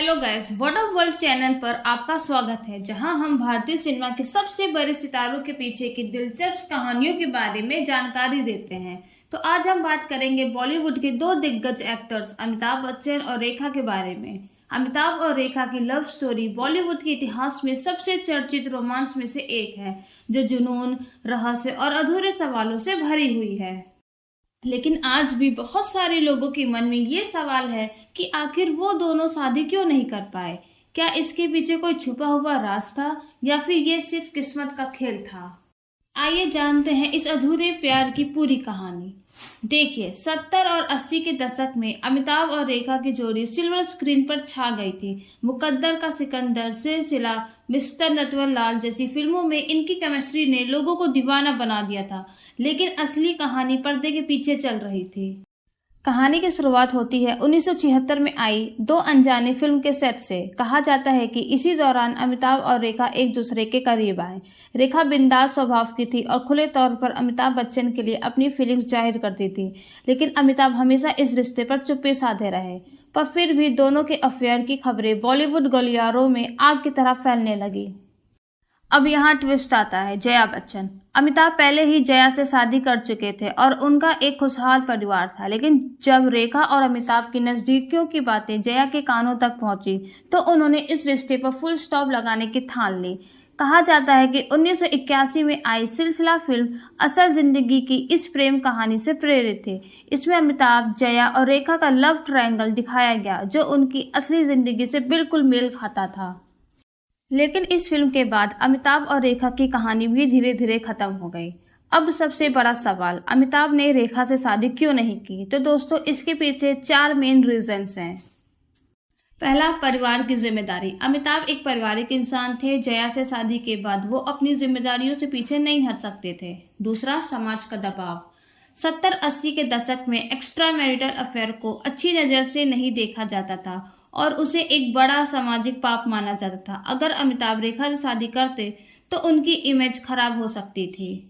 Hello guys, what up world channel पर आपका स्वागत है, जहां हम भारतीय सिनेमा के सबसे बड़े सितारों के पीछे की दिलचस्प कहानियों के बारे में जानकारी देते हैं। तो आज हम बात करेंगे बॉलीवुड के दो दिग्गज एक्टर्स अमिताभ बच्चन और रेखा के बारे में। अमिताभ और रेखा की लव स्टोरी बॉलीवुड के इतिहास में सबसे चर्चित रोमांस में से एक है, जो जुनून, रहस्य और अधूरे सवालों से भरी हुई है। लेकिन आज भी बहुत सारे लोगों के मन में ये सवाल है कि आखिर वो दोनों शादी क्यों नहीं कर पाए। क्या इसके पीछे कोई छुपा हुआ राज था या फिर ये सिर्फ किस्मत का खेल था? आइए जानते हैं इस अधूरे प्यार की पूरी कहानी। देखिए, 70 और 80 के दशक में अमिताभ और रेखा की जोड़ी सिल्वर स्क्रीन पर छा गई थी। मुकद्दर का सिकंदर, सिलसिला, मिस्टर नटवरलाल जैसी फिल्मों में इनकी केमिस्ट्री ने लोगों को दीवाना बना दिया था। लेकिन असली कहानी पर्दे के पीछे चल रही थी। कहानी की शुरुआत होती है 1976 में आई दो अनजाने फिल्म के सेट से। कहा जाता है कि इसी दौरान अमिताभ और रेखा एक दूसरे के करीब आए। रेखा बिंदास स्वभाव की थी और खुले तौर पर अमिताभ बच्चन के लिए अपनी फीलिंग्स जाहिर करती थी, लेकिन अमिताभ हमेशा इस रिश्ते पर चुप्पी साधे रहे। पर फिर भी दोनों के अफेयर की खबरें बॉलीवुड गलियारों में आग की तरह फैलने लगी। अब यहाँ ट्विस्ट आता है। जया बच्चन। अमिताभ पहले ही जया से शादी कर चुके थे और उनका एक खुशहाल परिवार था, लेकिन जब रेखा और अमिताभ की नजदीकियों की बातें जया के कानों तक पहुंची तो उन्होंने इस रिश्ते पर फुल स्टॉप लगाने की ठान ली। कहा जाता है कि 1981 में आई सिलसिला फिल्म असल जिंदगी की इस प्रेम कहानी से प्रेरित थी। इसमें अमिताभ, जया और रेखा का लव ट्रायंगल दिखाया गया, जो उनकी असली जिंदगी से बिल्कुल मेल खाता था। लेकिन इस फिल्म के बाद अमिताभ और रेखा की कहानी भी धीरे धीरे खत्म हो गई। अब सबसे बड़ा सवाल, अमिताभ ने रेखा से शादी क्यों नहीं की? तो दोस्तों, इसके पीछे 4 मेन रीजंस हैं। पहला, परिवार की जिम्मेदारी। अमिताभ एक पारिवारिक इंसान थे। जया से शादी के बाद वो अपनी जिम्मेदारियों से पीछे नहीं हट सकते थे। दूसरा, समाज का दबाव। 70-80 के दशक में एक्स्ट्रा मैरिटल अफेयर को अच्छी नजर से नहीं देखा जाता था और उसे एक बड़ा सामाजिक पाप माना जाता था। अगर अमिताभ रेखा से शादी करते तो उनकी इमेज खराब हो सकती थी।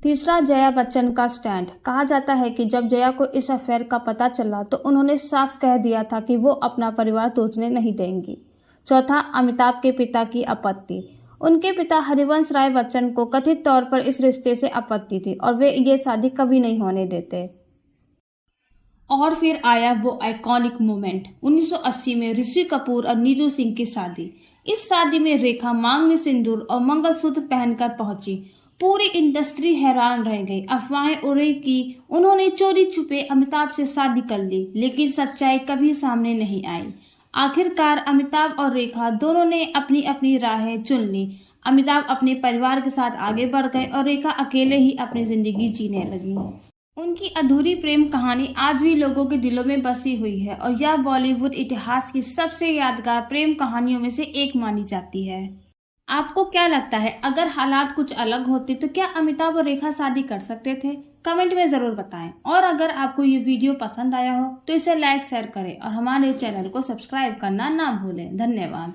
तीसरा, जया बच्चन का स्टैंड। कहा जाता है कि जब जया को इस अफेयर का पता चला तो उन्होंने साफ कह दिया था कि वो अपना परिवार टूटने नहीं देंगी। चौथा, अमिताभ के पिता की आपत्ति। उनके पिता हरिवंश राय बच्चन को कथित तौर पर इस रिश्ते से आपत्ति थी और वे ये शादी कभी नहीं होने देते। और फिर आया वो आइकॉनिक मोमेंट, 1980 में ऋषि कपूर और नीतू सिंह की शादी। इस शादी में रेखा मांग में सिंदूर और मंगलसूत्र पहनकर पहुंची। पूरी इंडस्ट्री हैरान रह गई। अफवाहें उड़ी कि उन्होंने चोरी छुपे अमिताभ से शादी कर ली, लेकिन सच्चाई कभी सामने नहीं आई। आखिरकार अमिताभ और रेखा दोनों ने अपनी अपनी राहें चुन ली। अमिताभ अपने परिवार के साथ आगे बढ़ गए और रेखा अकेले ही अपनी जिंदगी जीने लगी। उनकी अधूरी प्रेम कहानी आज भी लोगों के दिलों में बसी हुई है और यह बॉलीवुड इतिहास की सबसे यादगार प्रेम कहानियों में से एक मानी जाती है। आपको क्या लगता है, अगर हालात कुछ अलग होते तो क्या अमिताभ और रेखा शादी कर सकते थे? कमेंट में जरूर बताएं। और अगर आपको ये वीडियो पसंद आया हो तो इसे लाइक, शेयर करें और हमारे चैनल को सब्सक्राइब करना ना भूलें। धन्यवाद।